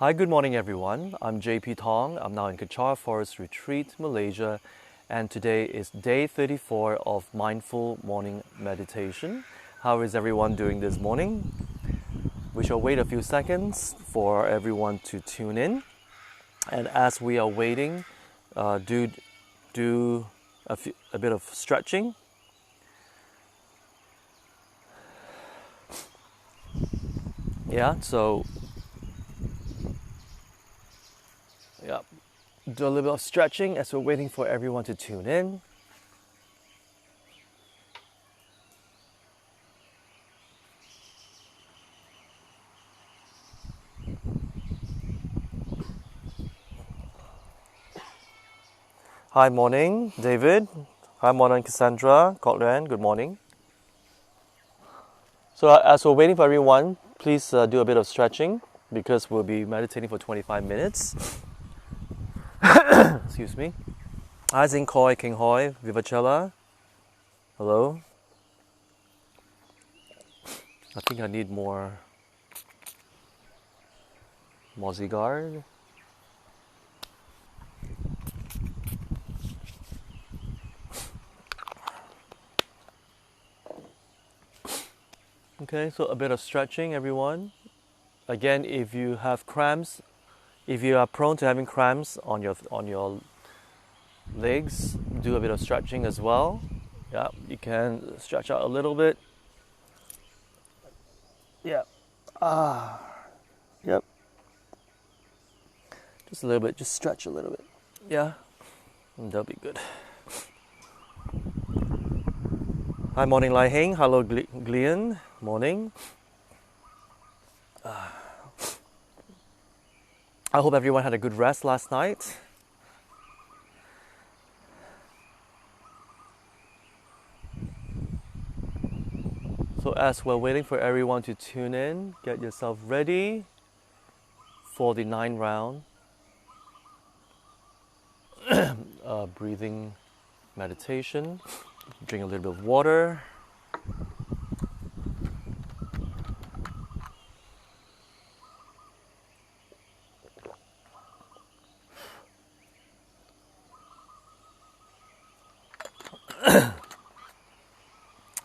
Hi, good morning everyone. I'm JP Thong. I'm now in Kechara Forest Retreat, Malaysia, and today is day 34 of Mindful Morning Meditation. How is everyone doing this morning? We shall wait a few seconds for everyone to tune in. And as we are waiting, do a bit of stretching. Yeah, do a little bit of stretching as we're waiting for everyone to tune in. Hi, morning, David. Hi, morning, Cassandra, Cotland. Good morning. So as we're waiting for everyone, please do a bit of stretching because we'll be meditating for 25 minutes. Excuse me. Hi, Zinkoi, King Hoi, Vivacella. Hello. I think I need more Mozzie. Okay, so a bit of stretching, everyone. Again, if you have cramps, if you are prone to having cramps on your legs, do a bit of stretching as well. Yeah, you can stretch out a little bit. Yeah. Yep. Just a little bit. Just stretch a little bit. Yeah. That'll be good. Hi, morning, Lai Heng. Hello, Glean. Morning. I hope everyone had a good rest last night. So as we're waiting for everyone to tune in, get yourself ready for the 9-round breathing meditation. Drink a little bit of water.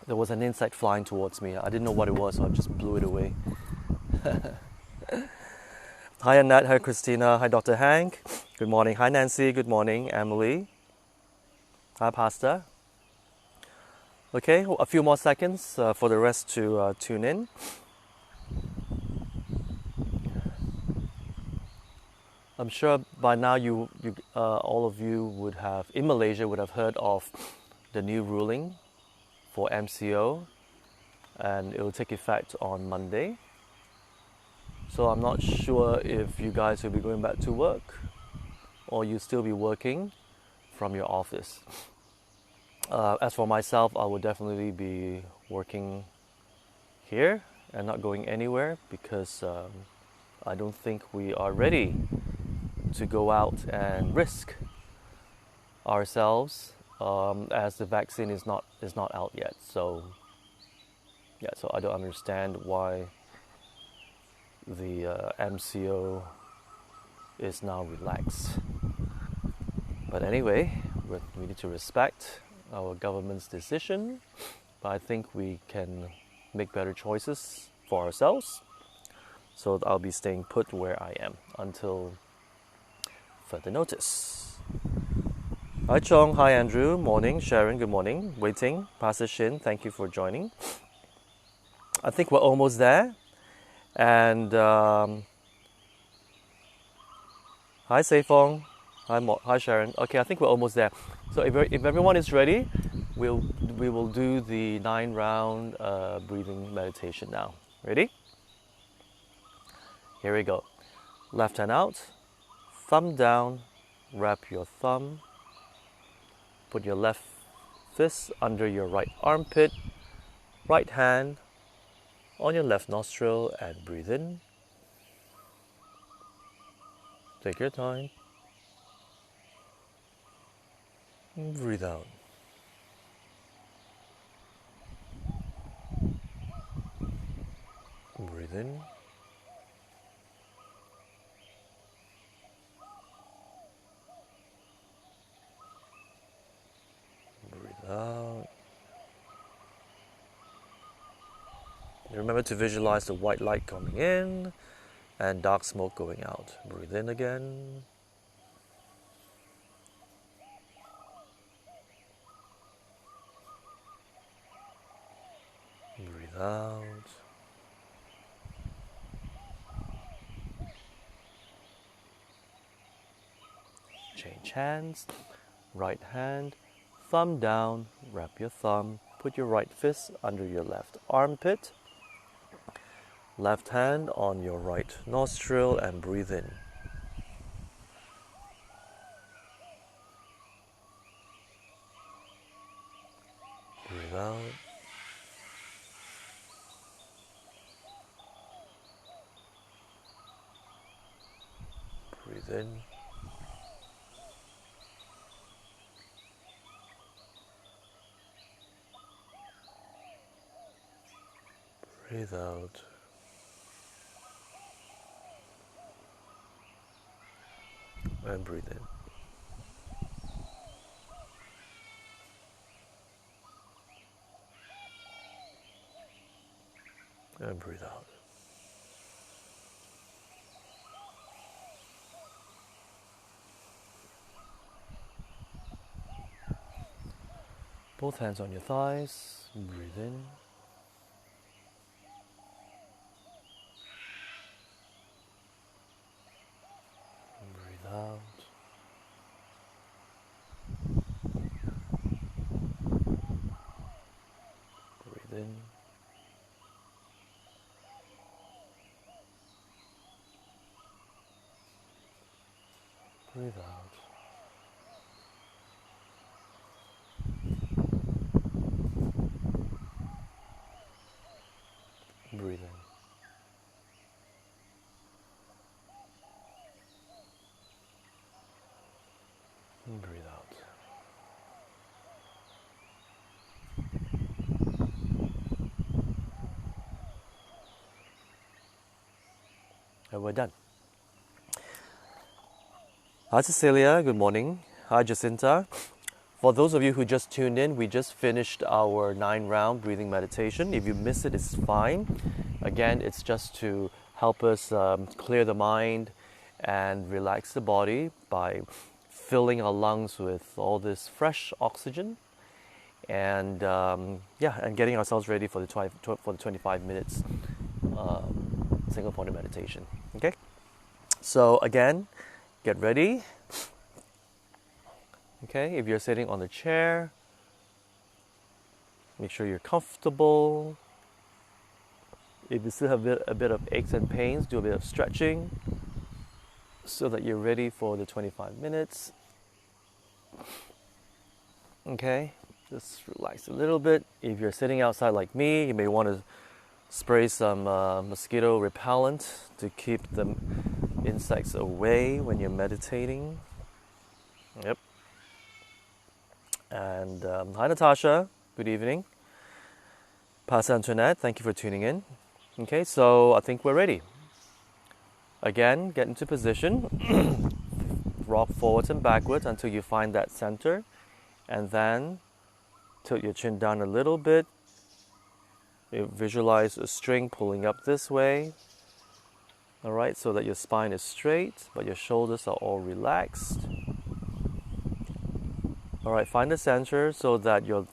There was an insect flying towards me. I didn't know what it was, so I just blew it away. Hi, Annette. Hi, Christina. Hi, Dr. Hank. Good morning. Hi, Nancy. Good morning, Emily. Hi, Pastor. Okay, a few more seconds for the rest to tune in. I'm sure by now all of you would have, in Malaysia, would have heard of the new ruling for MCO, and it will take effect on Monday. So I'm not sure if you guys will be going back to work or you still be working from your office. As for myself, I will definitely be working here and not going anywhere because I don't think we are ready to go out and risk ourselves as the vaccine is not out yet. So I don't understand why the MCO is now relaxed. But anyway, we need to respect our government's decision, but I think we can make better choices for ourselves. So I'll be staying put where I am until further notice. Hi Chong, hi Andrew, morning. Sharon, good morning. Waiting. Pastor Shin, thank you for joining. I think we're almost there. And hi Seifong, hi Sharon. Okay, I think we're almost there. So if everyone is ready, we will do the 9-round breathing meditation now. Ready? Here we go. Left hand out, thumb down, wrap your thumb, put your left fist under your right armpit, right hand on your left nostril, and breathe in. Take your time. Breathe out. Breathe in. Remember to visualize the white light coming in and dark smoke going out. Breathe in again. Breathe out. Change hands. Right hand, thumb down, wrap your thumb, put your right fist under your left armpit, left hand on your right nostril, and breathe in. Breathe out. Breathe in. Breathe out. And breathe in. And breathe out. Both hands on your thighs. Breathe in. Breathe out. Breathe in. Breathe out. Breathe in. And breathe out. And we're done. Hi Cecilia, good morning. Hi Jacinta. For those of you who just tuned in, we just finished our 9-round breathing meditation. If you miss it, it's fine. Again, it's just to help us clear the mind and relax the body by filling our lungs with all this fresh oxygen and and getting ourselves ready for the 25 minutes single point meditation. Okay, so again, get ready. Okay, if you're sitting on the chair, make sure you're comfortable. If you still have a bit of aches and pains, do a bit of stretching so that you're ready for the 25 minutes. Okay, just relax a little bit. If you're sitting outside like me, you may want to spray some mosquito repellent to keep the insects away when you're meditating. Yep. And hi Natasha, good evening. Pastor Antoinette, thank you for tuning in. Okay, so I think we're ready. Again, get into position. Rock forwards and backwards until you find that center. And then tilt your chin down a little bit. You visualize a string pulling up this way. All right, so that your spine is straight, but your shoulders are all relaxed. All right, find the center so that you're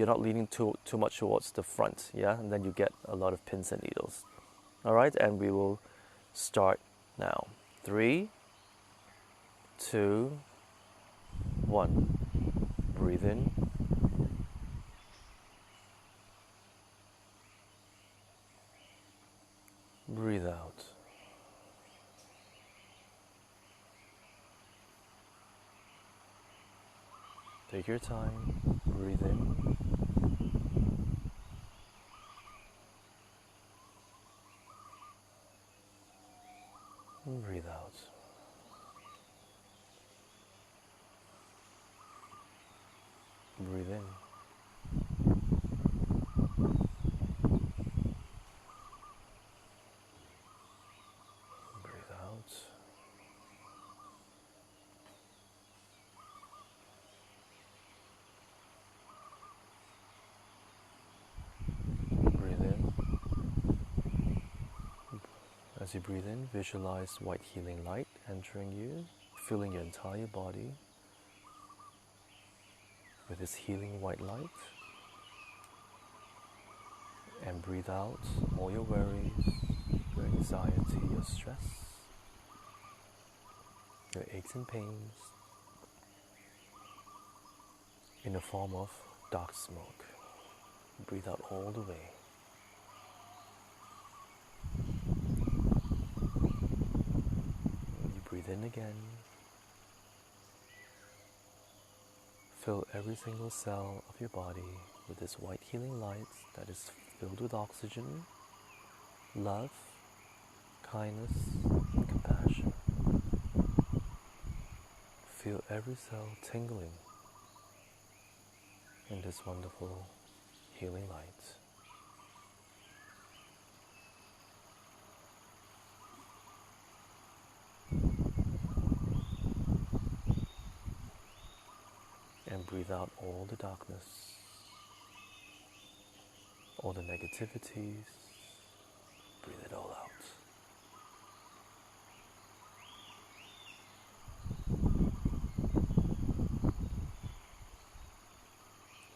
not leaning too much towards the front, yeah, and then you get a lot of pins and needles. All right, and we will start now. 3, 2, 1. Breathe in. Breathe out. Take your time. Breathe in. And breathe out. Breathe in. Breathe out. Breathe in. As you breathe in, visualize white healing light entering you, filling your entire body with this healing white light. And breathe out all your worries, your anxiety, your stress, your aches and pains in the form of dark smoke. Breathe out all the way. You breathe in again. Fill every single cell of your body with this white healing light that is filled with oxygen, love, kindness, and compassion. Feel every cell tingling in this wonderful healing light. And breathe out all the darkness, all the negativities. Breathe it all out.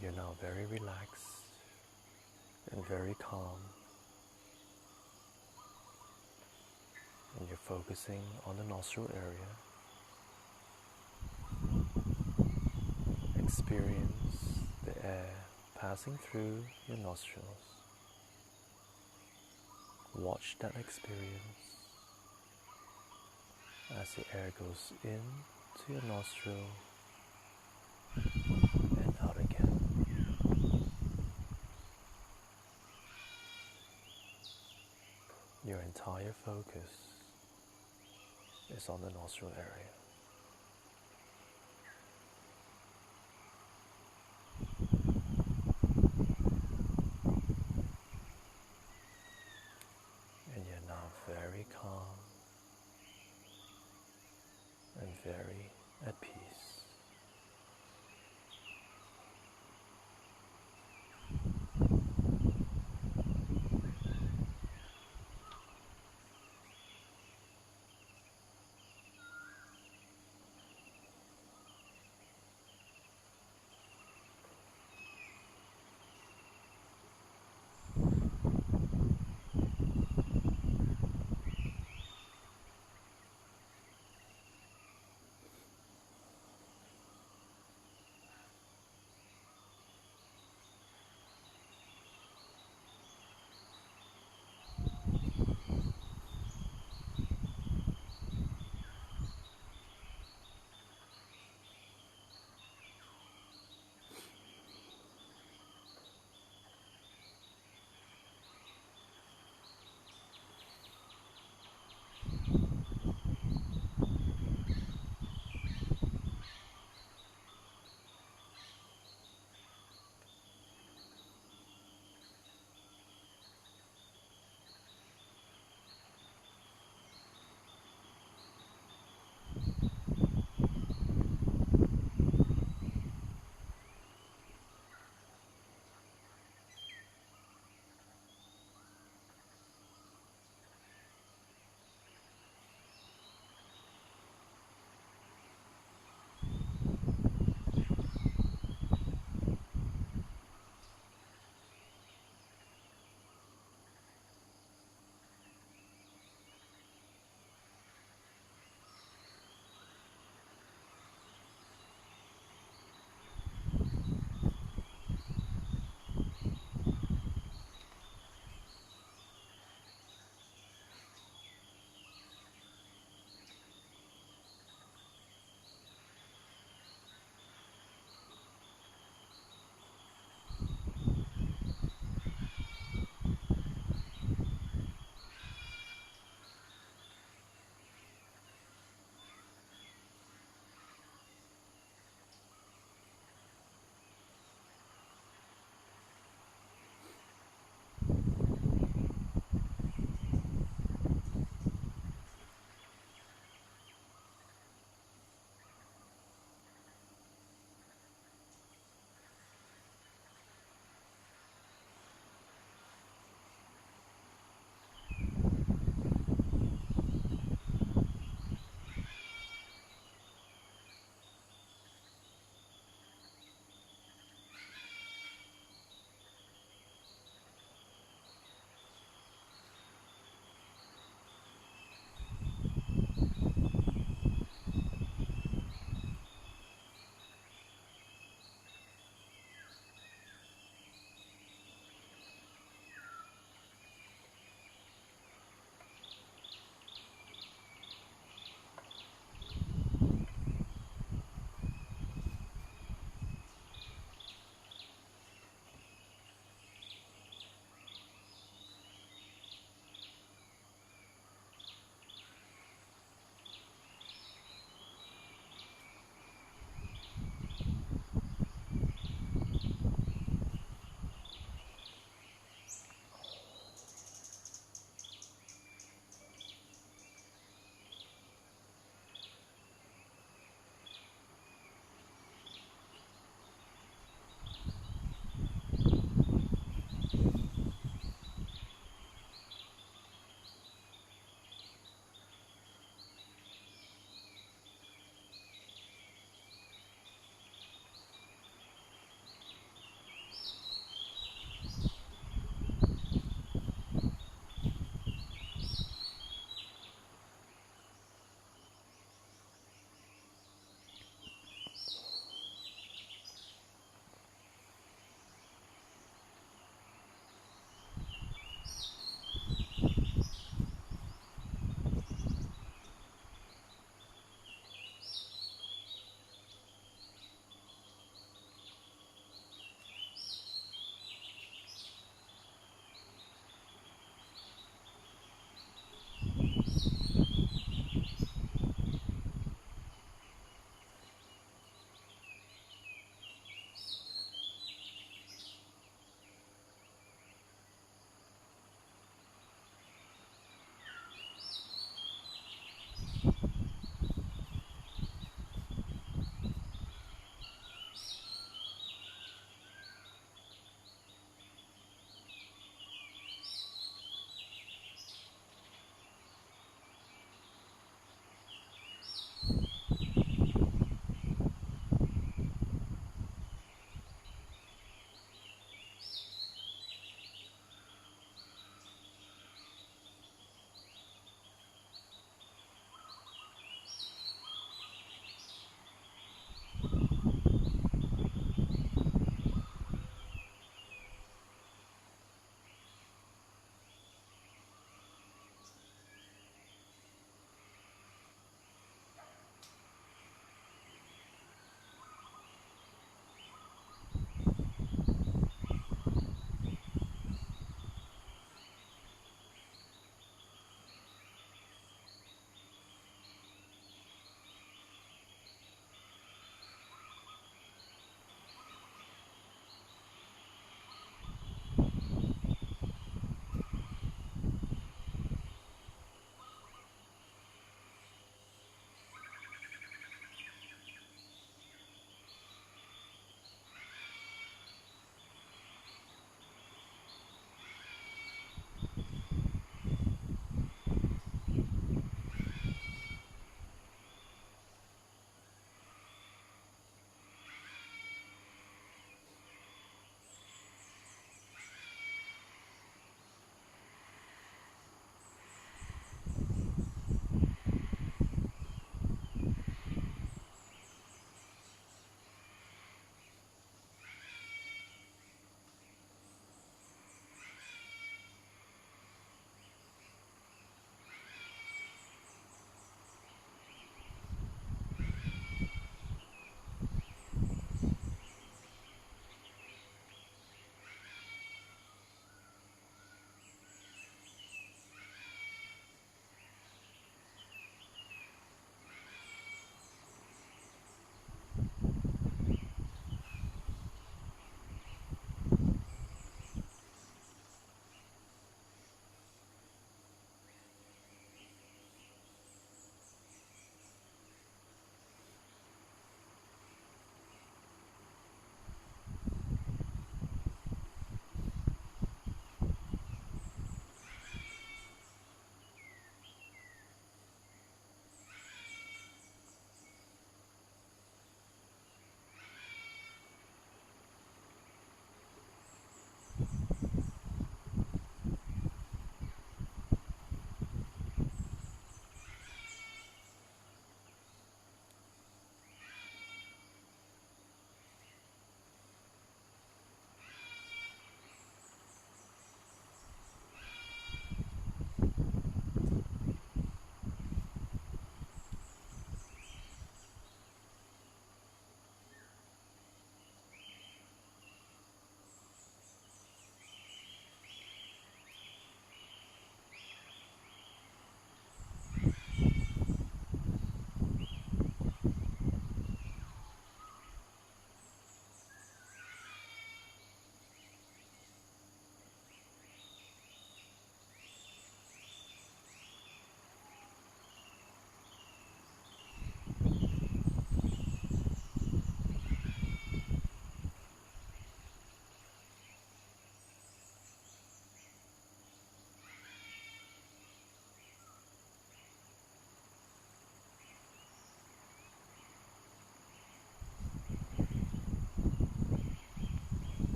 You're now very relaxed and very calm. And you're focusing on the nostril area. Experience the air passing through your nostrils. Watch that experience as the air goes in to your nostril and out again. Your entire focus is on the nostril area. And you're now very calm and very at peace.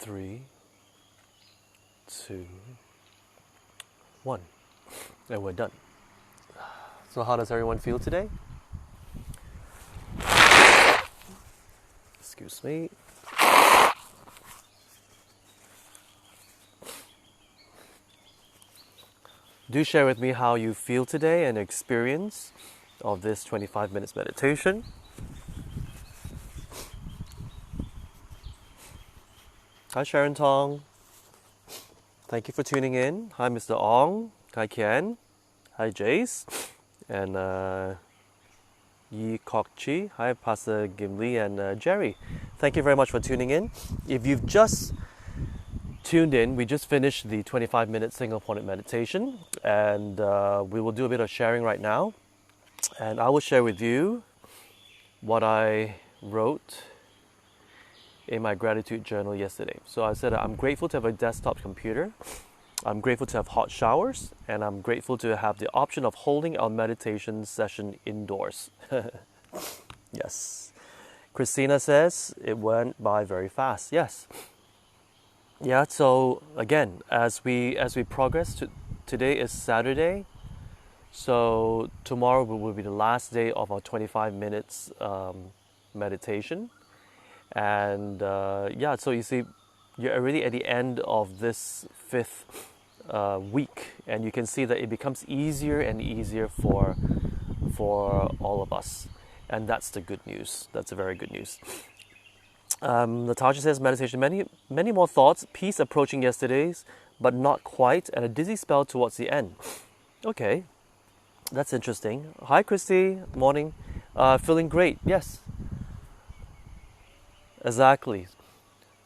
3, 2, 1. And we're done. So how does everyone feel today? Excuse me. Do share with me how you feel today and experience of this 25 minutes meditation. Hi Sharon Thong. Thank you for tuning in. Hi Mr. Ong. Hi Ken. Hi Jace. And Yi Kok Chi. Hi Pastor Gimli and Jerry. Thank you very much for tuning in. If you've just tuned in, we just finished the 25-minute single-pointed meditation, and we will do a bit of sharing right now. And I will share with you what I wrote in my gratitude journal yesterday. So I said I'm grateful to have a desktop computer, I'm grateful to have hot showers, and I'm grateful to have the option of holding our meditation session indoors. Yes. Christina says it went by very fast. Yes. Yeah, so again, as we progress, today is Saturday, so tomorrow will be the last day of our 25 minutes meditation. And yeah, so you see, you're already at the end of this 5th week, and you can see that it becomes easier and easier for all of us. And that's the good news. That's a very good news. Natasha says, meditation, many more thoughts, peace approaching yesterday's, but not quite, and a dizzy spell towards the end. Okay, that's interesting. Hi, Christy. Morning. Feeling great. Yes. Exactly.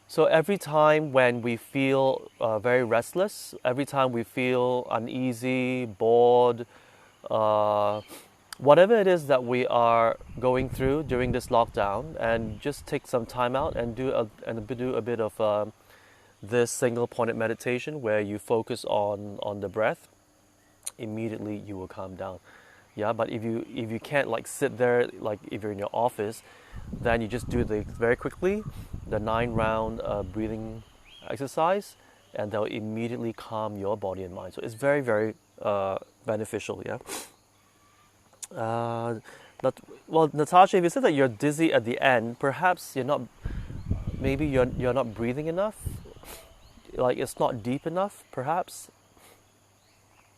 So every time when we feel very restless, every time we feel uneasy, bored, whatever it is that we are going through during this lockdown, and just take some time out and do a bit of this single-pointed meditation where you focus on the breath. Immediately you will calm down. Yeah, but if you can't like sit there, like if you're in your office, then you just do very quickly the 9-round breathing exercise, and they'll immediately calm your body and mind. So it's very, very beneficial. Yeah. Well, Natasha, if you said that you're dizzy at the end, perhaps you're not breathing enough. Like it's not deep enough, perhaps.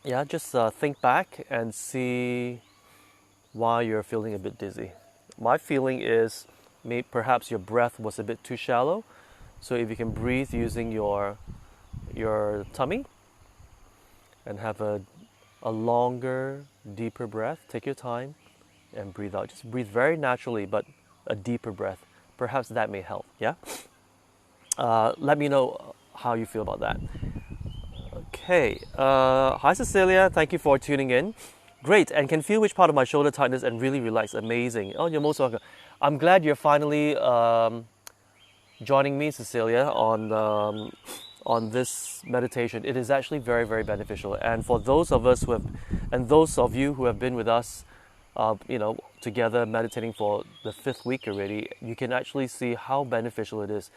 Yeah, just think back and see why you're feeling a bit dizzy. My feeling is perhaps your breath was a bit too shallow. So if you can breathe using your tummy and have a longer, deeper breath, take your time and breathe out. Just breathe very naturally, but a deeper breath. Perhaps that may help, yeah? Let me know how you feel about that. Okay. Hi, Cecilia. Thank you for tuning in. Great. And can feel which part of my shoulder tightness and really relax. Amazing. Oh, you're most welcome. I'm glad you're finally joining me, Cecilia, on this meditation. It is actually very, very beneficial. And for those of us and those of you who have been with us, together meditating for the 5th week already, you can actually see how beneficial it is.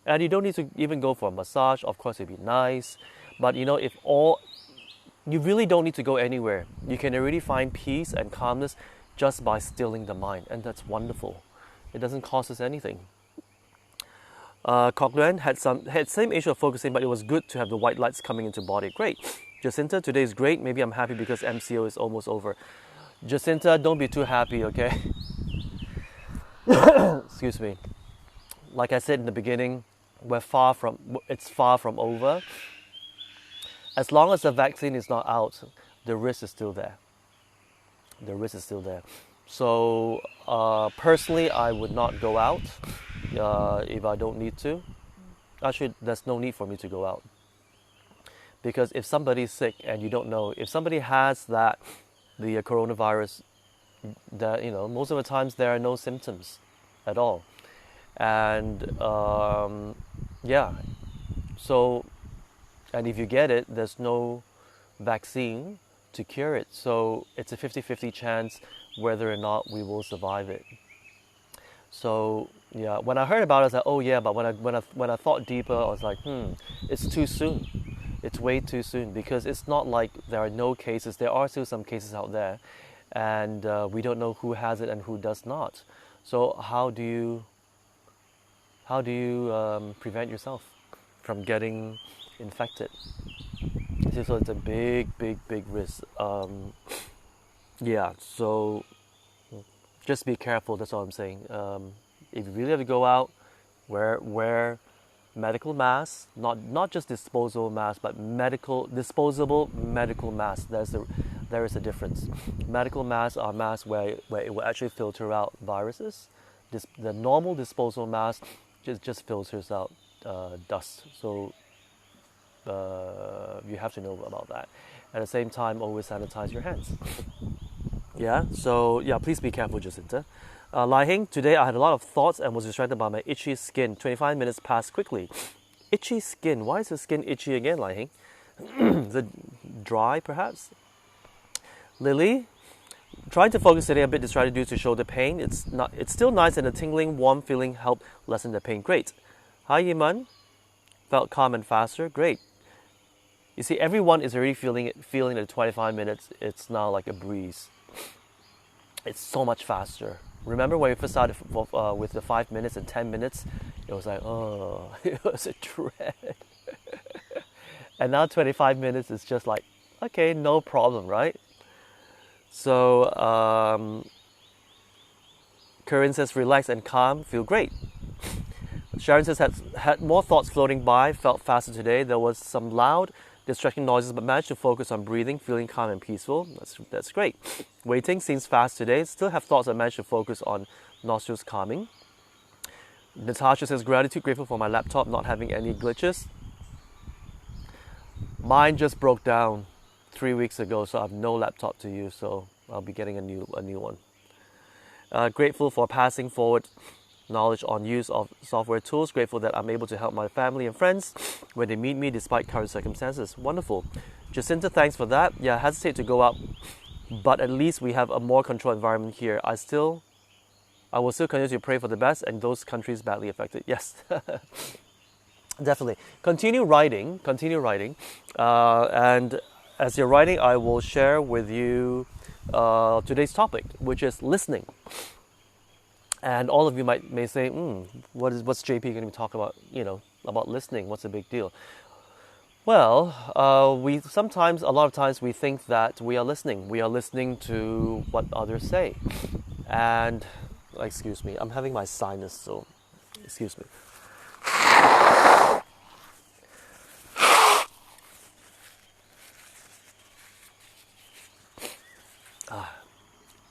And you don't need to even go for a massage. Of course, it'd be nice. But you really don't need to go anywhere. You can already find peace and calmness just by stilling the mind. And that's wonderful. It doesn't cost us anything. Cochran had same issue of focusing, but it was good to have the white lights coming into body. Great. Jacinta, today is great. Maybe I'm happy because MCO is almost over. Jacinta, don't be too happy, okay? Excuse me. Like I said in the beginning, it's far from over. As long as the vaccine is not out, the risk is still there. So personally, I would not go out if I don't need to. Actually, there's no need for me to go out. Because if somebody's sick and you don't know, if somebody has the coronavirus, that most of the times there are no symptoms at all. And yeah, so, and if you get it, there's no vaccine to cure it. So it's a 50-50 chance whether or not we will survive it. So Yeah, when I heard about it, I was like, oh yeah, but when I thought deeper, I was like, it's too soon. It's way too soon because it's not like there are no cases. There are still some cases out there, and we don't know who has it and who does not. So how do you prevent yourself from getting infected? So it's a big risk. Yeah, so just be careful. That's all I'm saying. If you really have to go out, wear medical masks, not just disposable masks, but disposable medical masks. There is a difference. Medical masks are masks where it will actually filter out viruses. The normal disposable mask just filters out dust. So you have to know about that. At the same time, always sanitize your hands. Yeah, so yeah, please be careful, Jacinta. Lai Hing, today I had a lot of thoughts and was distracted by my itchy skin. 25 minutes passed quickly. Itchy skin. Why is the skin itchy again, Lai Hing? Is it dry, perhaps? Lily, trying to focus today, a bit distracted due to shoulder pain. It's still nice and the tingling, warm feeling helped lessen the pain. Great. Hi, Yiman. Felt calm and faster. Great. You see, everyone is already feeling that 25 minutes, it's now like a breeze. It's so much faster. Remember when we first started with the 5 minutes and 10 minutes? It was like, oh, it was a dread. And now 25 minutes is just like, okay, no problem, right? So, Corinne says, relax and calm, feel great. Sharon says, had more thoughts floating by, felt faster today. There was some loud, distracting noises, but managed to focus on breathing, feeling calm and peaceful. That's great. Waiting seems fast today. Still have thoughts, but managed to focus on nostrils calming. Natasha says, gratitude, grateful for my laptop not having any glitches. Mine just broke down 3 weeks ago, so I have no laptop to use, so I'll be getting a new one. Grateful for passing forward knowledge on use of software tools. Grateful that I'm able to help my family and friends when they meet me despite current circumstances. Wonderful. Jacinta, thanks for that. Yeah, I hesitate to go out, but at least we have a more controlled environment here. I will still continue to pray for the best and those countries badly affected. Yes, definitely. Continue writing. And as you're writing, I will share with you today's topic, which is listening. And all of you may say, what's JP going to be talking about? About listening. What's the big deal? Well, a lot of times we think that we are listening. We are listening to what others say. And, excuse me, I'm having my sinus, so excuse me.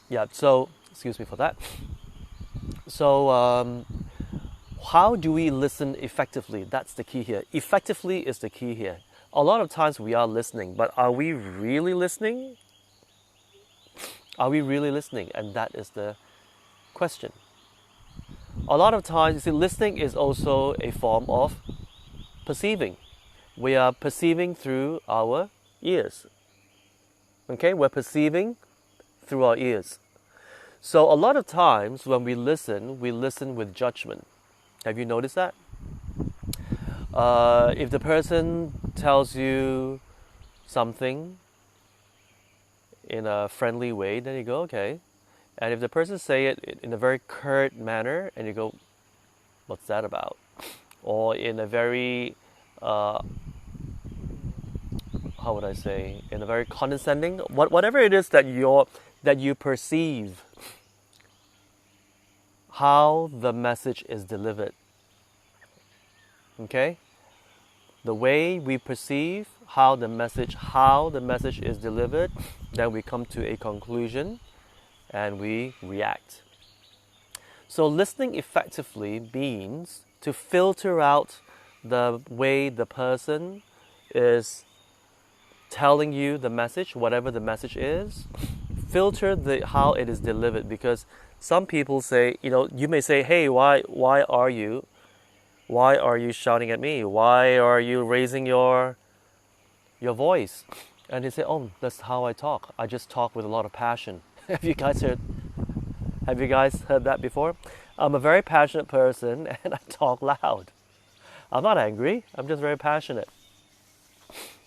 Yeah, so, excuse me for that. So, how do we listen effectively? That's the key here. Effectively is the key here. A lot of times we are listening, but are we really listening? Are we really listening? And that is the question. A lot of times, you see, listening is also a form of perceiving. We are perceiving through our ears. Okay, we're perceiving through our ears. So a lot of times when we listen with judgment. Have you noticed that? If the person tells you something in a friendly way, then you go, okay. And if the person say it in a very curt manner, and you go, what's that about? Or in a very, how would I say, in a very condescending, whatever it is that you perceive, how the message is delivered. Okay? The way we perceive how the message is delivered, then we come to a conclusion and we react. So listening effectively means to filter out the way the person is telling you the message, whatever the message is. Filter how it is delivered, because some people say, you may say, hey, why are you shouting at me? Why are you raising your voice? And they say, oh, that's how I talk. I just talk with a lot of passion. Have you guys heard that before? I'm a very passionate person and I talk loud. I'm not angry. I'm just very passionate.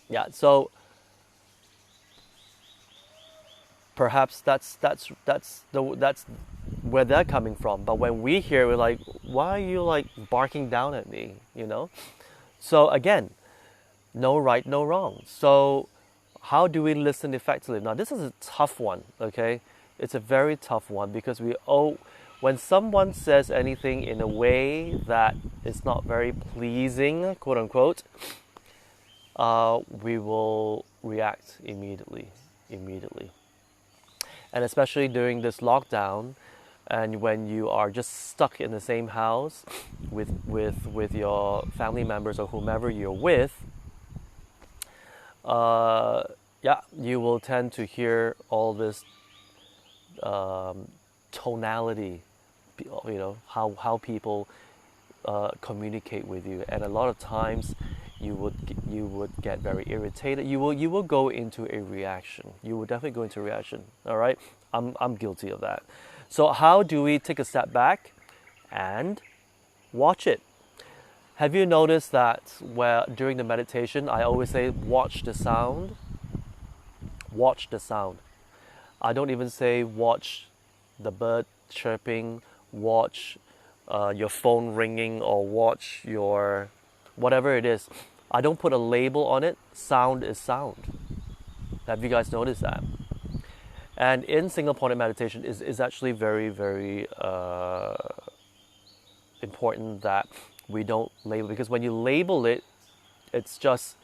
Yeah. So perhaps that's where they're coming from. But when we hear, we're like, why are you like barking down at me? You know. So again, no right, no wrong. So how do we listen effectively? Now this is a tough one. Okay, it's a very tough one because when someone says anything in a way that is not very pleasing, quote unquote, we will react immediately. And especially during this lockdown, and when you are just stuck in the same house with your family members or whomever you're with, yeah, you will tend to hear all this tonality, how people communicate with you, and a lot of times you would get very irritated. You will go into a reaction. You will definitely go into a reaction. All right, I'm guilty of that. So how do we take a step back and watch it? Have you noticed that where during the meditation I always say watch the sound? Watch the sound. I don't even say watch the bird chirping, watch your phone ringing, or watch your whatever it is. I don't put a label on it. Sound is sound. Have you guys noticed that? And in single pointed meditation is actually very, very important that we don't label, because when you label it, it's just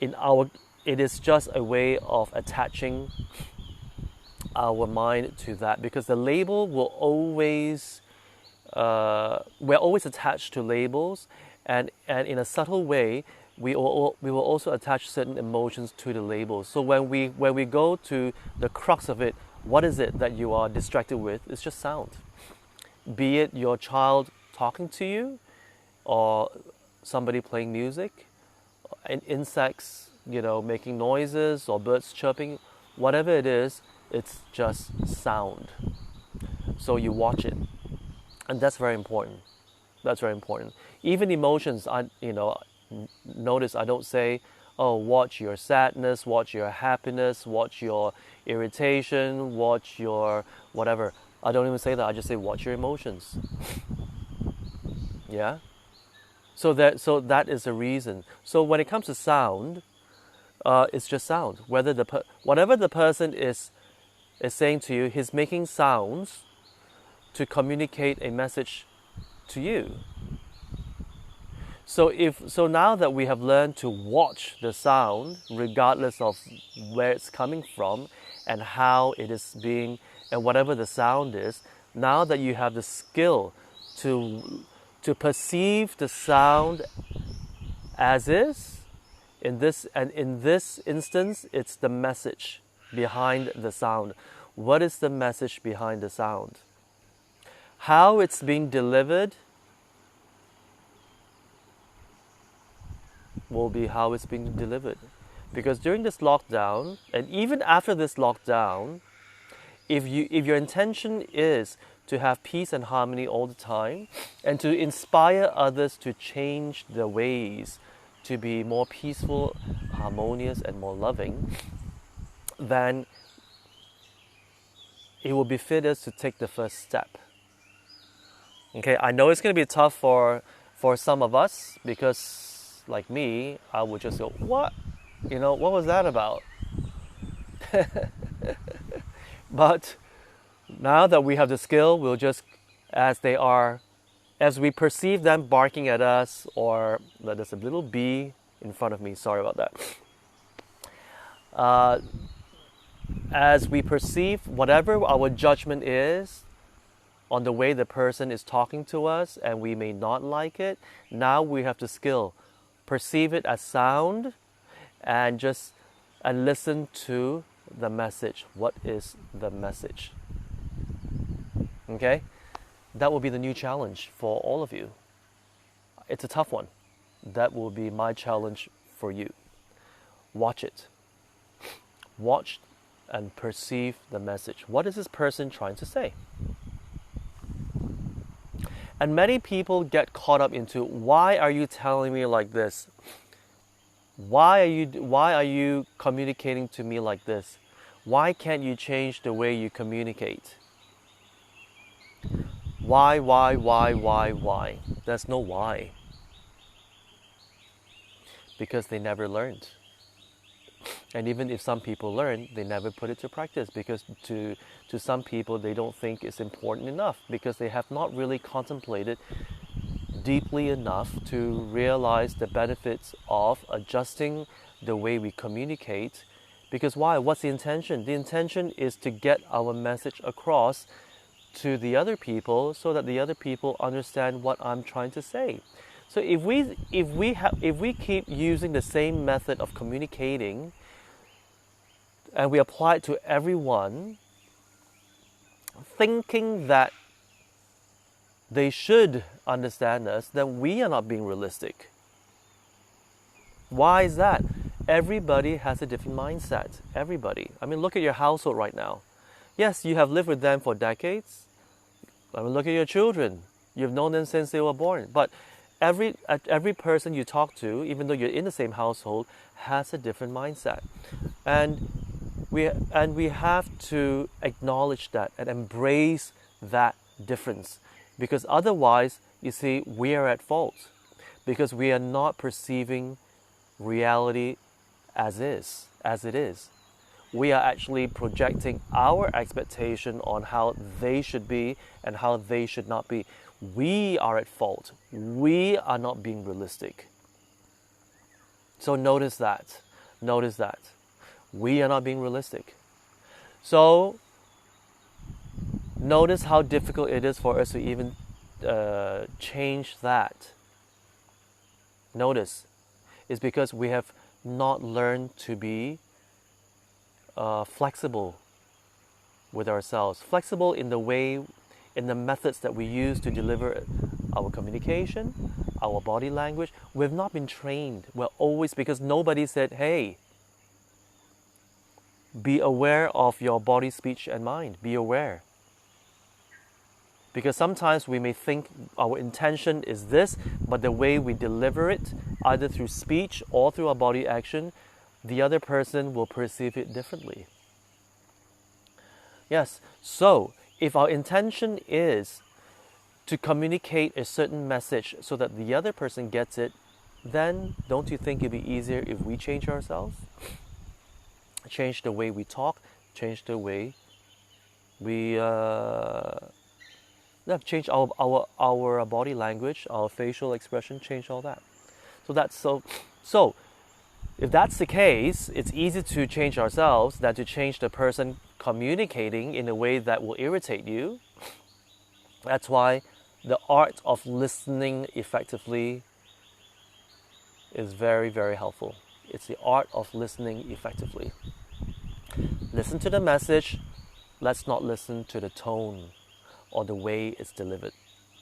it is just a way of attaching our mind to that, because the label will always we're always attached to labels, and in a subtle way we will also attach certain emotions to the labels. So when we go to the crux of it, what is it that you are distracted with? It's just sound. Be it your child talking to you, or somebody playing music, and insects, making noises, or birds chirping, whatever it is, it's just sound. So you watch it, and that's very important. That's very important. Even emotions, notice I don't say, oh, watch your sadness, watch your happiness, watch your irritation, watch your whatever. I don't even say that. I just say watch your emotions. Yeah. So that is the reason. So when it comes to sound, it's just sound. Whatever the person is saying to you, he's making sounds to communicate a message to you. So now that we have learned to watch the sound, regardless of where it's coming from and how it is being, and whatever the sound is, now that you have the skill to perceive the sound as is, in this instance, it's the message behind the sound. What is the message behind the sound? How it's being delivered will be how it's being delivered. Because during this lockdown, and even after this lockdown, if your intention is to have peace and harmony all the time, and to inspire others to change their ways to be more peaceful, harmonious, and more loving, then it will befit us to take the first step. Okay, I know it's going to be tough for some of us, because like me, I would just go, what? What was that about? But now that we have the skill, we'll just, as we perceive them barking at us, or there's a little bee in front of me, sorry about that. As we perceive whatever our judgment is on the way the person is talking to us, and we may not like it, now we have the skill. Perceive it as sound, and listen to the message. What is the message? Okay? That will be the new challenge for all of you. It's a tough one. That will be my challenge for you. Watch it. Watch and perceive the message. What is this person trying to say? And many people get caught up into, why are you telling me like this? Why are you communicating to me like this? Why can't you change the way you communicate? Why? There's no why. Because they never learned. And even if some people learn, they never put it to practice, because to some people they don't think it's important enough, because they have not really contemplated deeply enough to realize the benefits of adjusting the way we communicate. Because why? What's the intention? The intention is to get our message across to the other people so that the other people understand what I'm trying to say. So if we keep using the same method of communicating and we apply it to everyone, thinking that they should understand us, then we are not being realistic. Why is that? Everybody has a different mindset. Everybody. I mean, look at your household right now. Yes, you have lived with them for decades. I mean, look at your children. You've known them since they were born. But every person you talk to, even though you're in the same household, has a different mindset. And we have to acknowledge that and embrace that difference. Because otherwise, you see, we are at fault. Because we are not perceiving reality as it is. We are actually projecting our expectation on how they should be and how they should not be. We are at fault. We are not being realistic. So notice that. Notice that. We are not being realistic. So notice how difficult it is for us to even change that. Notice. It's because we have not learned to be flexible with ourselves. Flexible in the way, in the methods that we use to deliver our communication, our body language. We've not been trained. We're always, because nobody said, hey, be aware of your body, speech, and mind. Be aware. Because sometimes we may think our intention is this, but the way we deliver it, either through speech or through our body action, the other person will perceive it differently. Yes, so if our intention is to communicate a certain message so that the other person gets it, then don't you think it'd be easier if we change ourselves? Change the way we talk, change the way we change our body language, our facial expression, change all that. So if that's the case, it's easy to change ourselves than to change the person communicating in a way that will irritate you. That's why the art of listening effectively is very, very helpful. It's the art of listening effectively. Listen to the message. Let's not listen to the tone or the way it's delivered,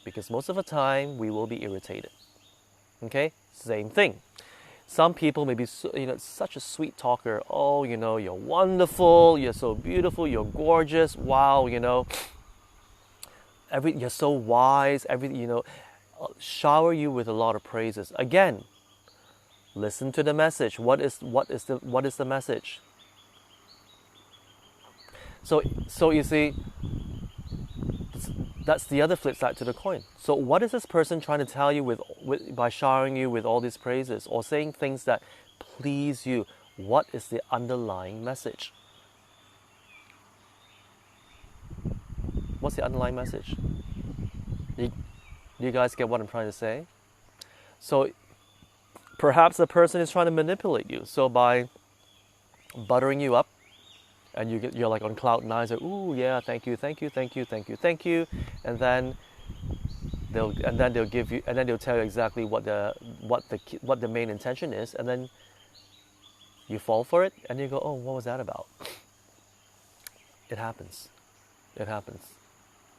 because most of the time we will be irritated. Okay, same thing. Some people may be, such a sweet talker. Oh, you're wonderful. You're so beautiful. You're gorgeous. Wow, you're so wise. Shower you with a lot of praises. Again, listen to the message. What is the message? So you see, that's the other flip side to the coin. So what is this person trying to tell you by showering you with all these praises or saying things that please you? What is the underlying message? What's the underlying message? Do you guys get what I'm trying to say? So perhaps the person is trying to manipulate you. So by buttering you up, and you're like on cloud nine, so ooh yeah, thank you, and then they'll give you, and then they'll tell you exactly what the main intention is, and then you fall for it, and you go, oh, what was that about? It happens.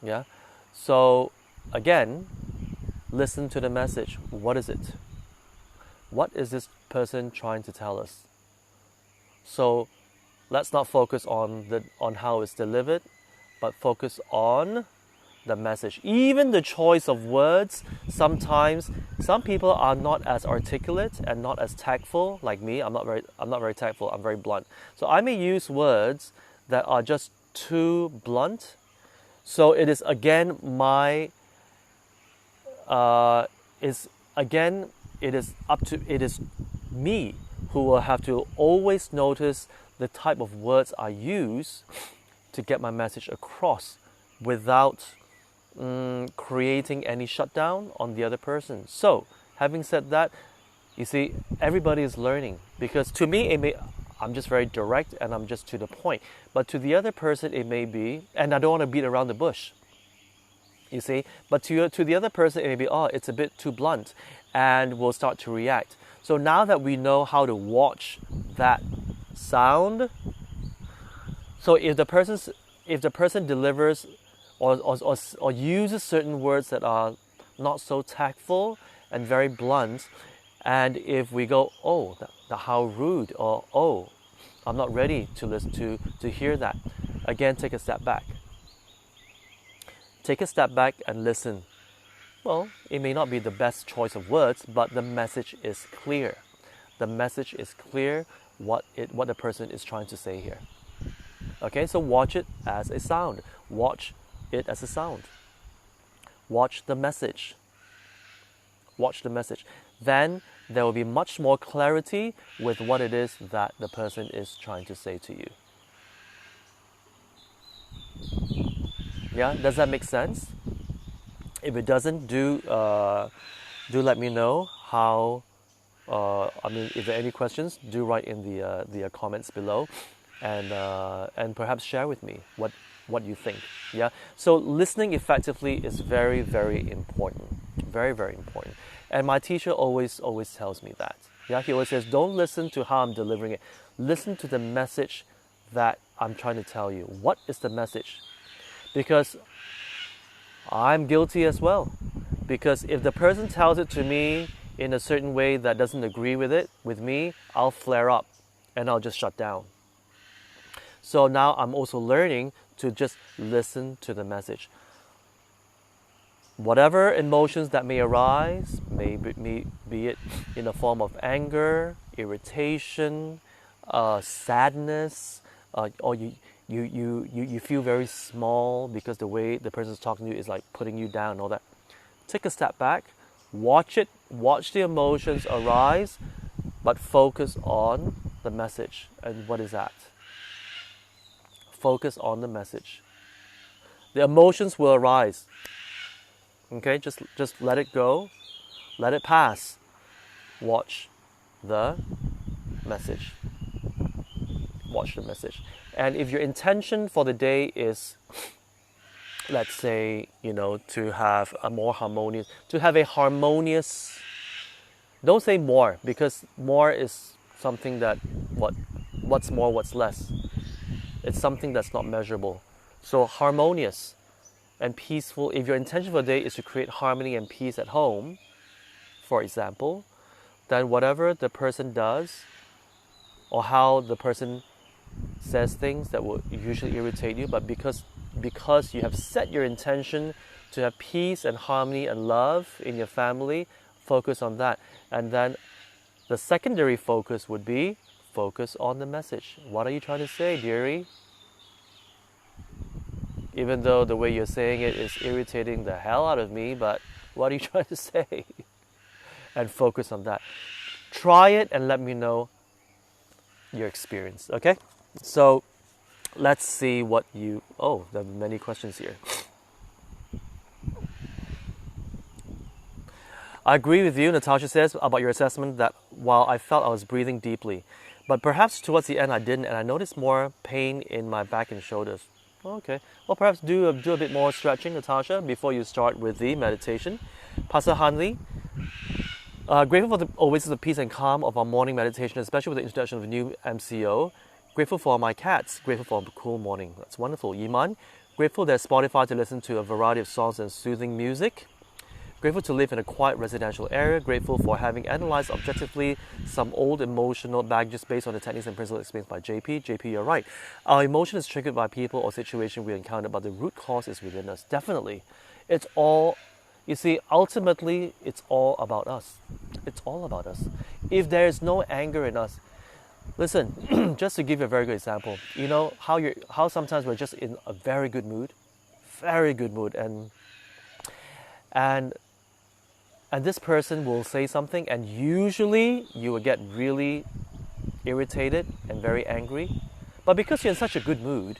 Yeah. So again, listen to the message. What is it? What is this person trying to tell us? So let's not focus on how it's delivered, but focus on the message. Even the choice of words, sometimes some people are not as articulate and not as tactful like me. I'm not very tactful, I'm very blunt. So I may use words that are just too blunt. So it is again it is me who will have to always notice the type of words I use to get my message across without creating any shutdown on the other person. So, having said that, you see, everybody is learning, because to me, I'm just very direct and I'm just to the point. But to the other person, it may be, and I don't want to beat around the bush, you see, but to the other person, it may be, oh, it's a bit too blunt, and we'll start to react. So now that we know how to watch that sound, so if the person delivers or uses certain words that are not so tactful and very blunt, and if we go, oh, how rude, or oh, I'm not ready to listen to hear that, again, take a step back. Take a step back and listen. Well, it may not be the best choice of words, but the message is clear. The message is clear what the person is trying to say here. Okay, so watch it as a sound. Watch it as a sound. Watch the message. Watch the message. Then there will be much more clarity with what it is that the person is trying to say to you. Yeah, does that make sense? If it doesn't, do let me know how. If there are any questions, do write in the comments below, and perhaps share with me what you think. Yeah. So listening effectively is very, very important. Very, very important. And my teacher always tells me that. Yeah. He always says, don't listen to how I'm delivering it. Listen to the message that I'm trying to tell you. What is the message? Because I'm guilty as well. Because if the person tells it to me in a certain way that doesn't agree with me, I'll flare up and I'll just shut down. So now I'm also learning to just listen to the message. Whatever emotions that may arise, be it in the form of anger, irritation, sadness, or you feel very small because the way the person is talking to you is like putting you down and all that. Take a step back, watch the emotions arise, but focus on the message. And what is that? Focus on the message. The emotions will arise. Okay, just let it go, let it pass. Watch the message. Watch the message. And if your intention for the day is, let's say, to have a harmonious, don't say more, because more is something that, what's more, what's less. It's something that's not measurable. So harmonious and peaceful, if your intention for the day is to create harmony and peace at home, for example, then whatever the person does, or how the person says things that will usually irritate you, but because you have set your intention to have peace and harmony and love in your family, focus on that. And then the secondary focus would be focus on the message. What are you trying to say, dearie? Even though the way you're saying it is irritating the hell out of me, but what are you trying to say? And focus on that. Try it and let me know your experience, okay? So let's see what there are many questions here. I agree with you, Natasha says, about your assessment that while I felt I was breathing deeply, but perhaps towards the end I didn't, and I noticed more pain in my back and shoulders. Okay, well, perhaps do a bit more stretching, Natasha, before you start with the meditation. Pastor Hanley, grateful for the oasis of peace and calm of our morning meditation, especially with the introduction of a new MCO. Grateful for my cats. Grateful for a cool morning. That's wonderful. Yiman, grateful there's Spotify to listen to a variety of songs and soothing music. Grateful to live in a quiet residential area. Grateful for having analyzed objectively some old emotional baggages based on the techniques and principles explained by JP. JP, you're right. Our emotion is triggered by people or situation we encounter, but the root cause is within us. Definitely. It's all, you see, ultimately, it's all about us. It's all about us. If there is no anger in us, listen, just to give you a very good example, you know how sometimes we're just in a very good mood, and this person will say something, and usually you will get really irritated and very angry. But because you're in such a good mood,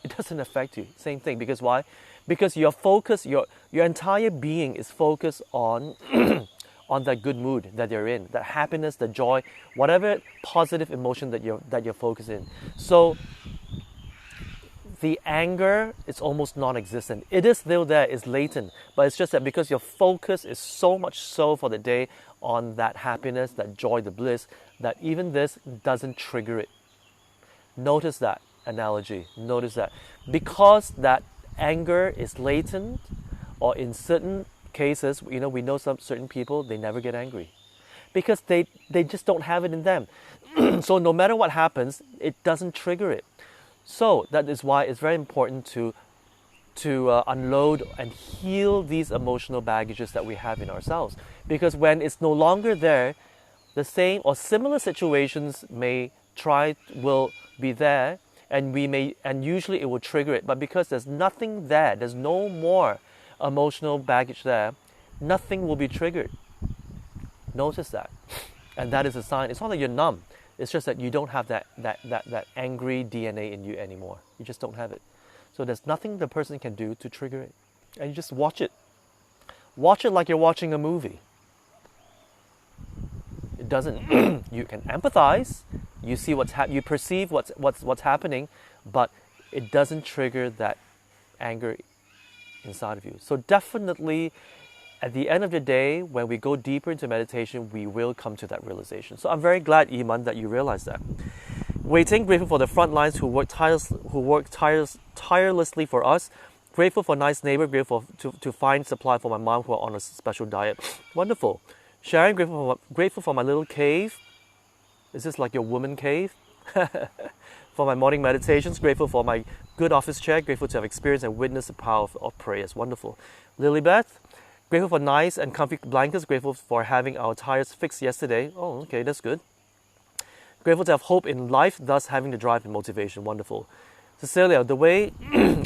it doesn't affect you. Same thing. Because why? Because your focus, your entire being is focused on on that good mood that you're in, that happiness, the joy, whatever positive emotion that you're focused in. So the anger is almost non-existent. It is still there, it's latent, but it's just that because your focus is so much so for the day on that happiness, that joy, the bliss, that even this doesn't trigger it. Notice that analogy. Notice that. Because that anger is latent, or in certain cases, you know, we know some certain people, they never get angry. Because they just don't have it in them. So no matter what happens, it doesn't trigger it. So that is why it's very important to unload and heal these emotional baggages that we have in ourselves. Because when it's no longer there, the same or similar situations will be there, and usually it will trigger it. But because there's nothing there, there's no more emotional baggage there, nothing will be triggered. Notice that. And that is a sign. It's not that you're numb. It's just that you don't have that angry DNA in you anymore. You just don't have it. So there's nothing the person can do to trigger it. And you just watch it. Watch it like you're watching a movie. It doesn't. You can empathize. You see you perceive what's happening, but it doesn't trigger that anger inside of you. So definitely, at the end of the day, when we go deeper into meditation, we will come to that realization. So I'm very glad, Iman, that you realize that. Waiting, grateful for the front lines who work tirelessly for us. Grateful for nice neighbor, grateful to find supply for my mom who are on a special diet. Wonderful. Sharon, grateful for my little cave. Is this like your woman cave? For my morning meditations, grateful for my good office chair, grateful to have experienced and witnessed the power of prayers. Wonderful. Lilybeth, grateful for nice and comfy blankets, grateful for having our tires fixed yesterday. Oh, okay, that's good. Grateful to have hope in life, thus having the drive and motivation. Wonderful. Cecilia, the way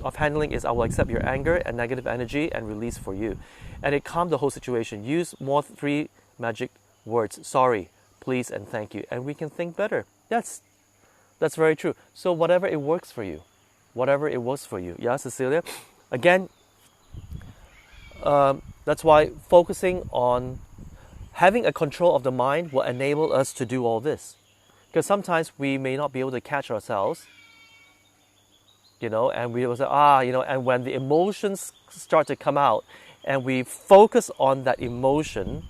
of handling is I will accept your anger and negative energy and release for you. And it calmed the whole situation. Use more 3 magic words. Sorry, please, and thank you. And we can think better. That's very true. So whatever it works for you. Whatever it works for you. Yeah, Cecilia? Again, that's why focusing on having a control of the mind will enable us to do all this. Because sometimes we may not be able to catch ourselves, and we will say, and when the emotions start to come out and we focus on that emotion,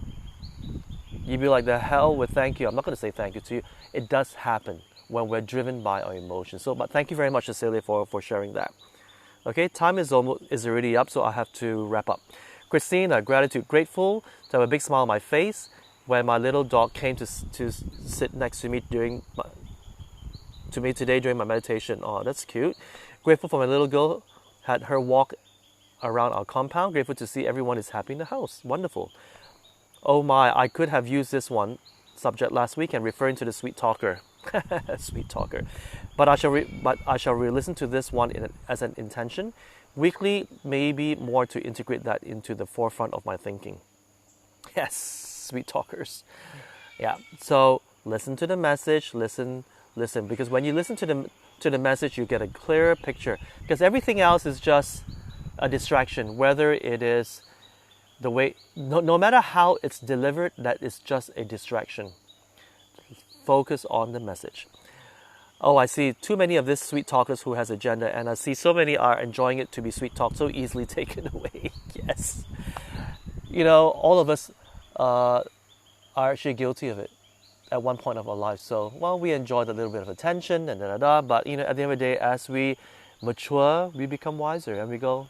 you'd be like, the hell with thank you. I'm not going to say thank you to you. It does happen when we're driven by our emotions. So, but thank you very much, Cecilia, for sharing that. Okay, time is already up, so I have to wrap up. Christina, gratitude, grateful to have a big smile on my face when my little dog came to sit next to me today during my meditation. Oh, that's cute. Grateful for my little girl had her walk around our compound. Grateful to see everyone is happy in the house. Wonderful. Oh my, I could have used this one subject last week and referring to the sweet talker. Sweet talker. But I shall re-listen to this one as an intention. Weekly, maybe more to integrate that into the forefront of my thinking. Yes, sweet talkers. Yeah. So listen to the message. Listen. Because when you listen to the message, you get a clearer picture. Because everything else is just a distraction. Whether it is the way, no matter how it's delivered, that is just a distraction. Focus on the message. Oh, I see too many of these sweet talkers who has agenda, and I see so many are enjoying it to be sweet talk so easily taken away. Yes. All of us are actually guilty of it at one point of our life. So, we enjoyed a little bit of attention and but at the end of the day, as we mature, we become wiser and we go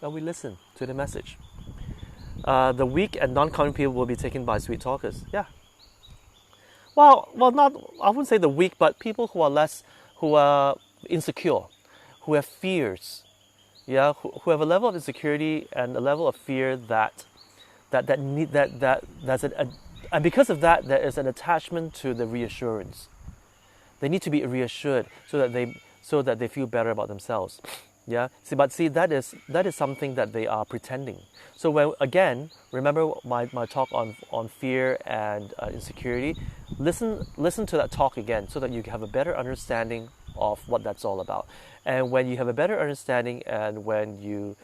and we listen to the message. The weak and non-confident people will be taken by sweet talkers. Yeah. Well, not, I wouldn't say the weak, but people who are insecure, who have fears, yeah, who have a level of insecurity and a level of fear and because of that, there is an attachment to the reassurance. They need to be reassured so that they feel better about themselves. Yeah. See, that is something that they are pretending. So when again, remember my talk on fear and insecurity. Listen to that talk again so that you have a better understanding of what that's all about. And when you have a better understanding and when you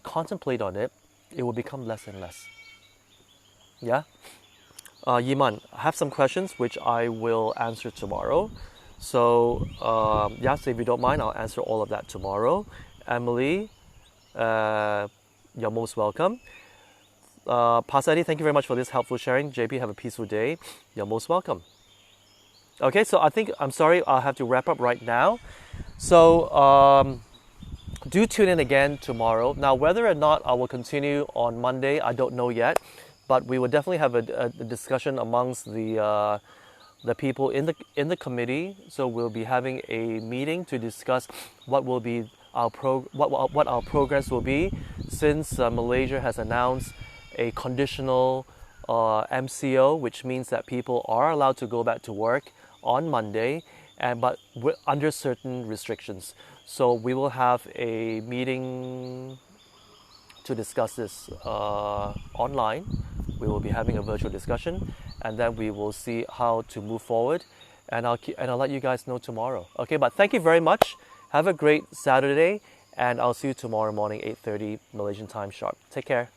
contemplate on it, it will become less and less. Yeah. Yiman, I have some questions which I will answer tomorrow. So, so if you don't mind, I'll answer all of that tomorrow. Emily, you're most welcome. Pasadi, thank you very much for this helpful sharing. JP, have a peaceful day. You're most welcome. Okay, so I'm sorry, I'll have to wrap up right now. So, do tune in again tomorrow. Now, whether or not I will continue on Monday, I don't know yet. But we will definitely have a discussion amongst the people in the committee. So we'll be having a meeting to discuss what will be what our progress will be, since Malaysia has announced a conditional MCO, which means that people are allowed to go back to work on Monday, but under certain restrictions. So we will have a meeting to discuss this online. We will be having a virtual discussion, and then we will see how to move forward. And I'll let you guys know tomorrow. Okay, but thank you very much. Have a great Saturday, and I'll see you tomorrow morning, 8:30 Malaysian time sharp. Take care.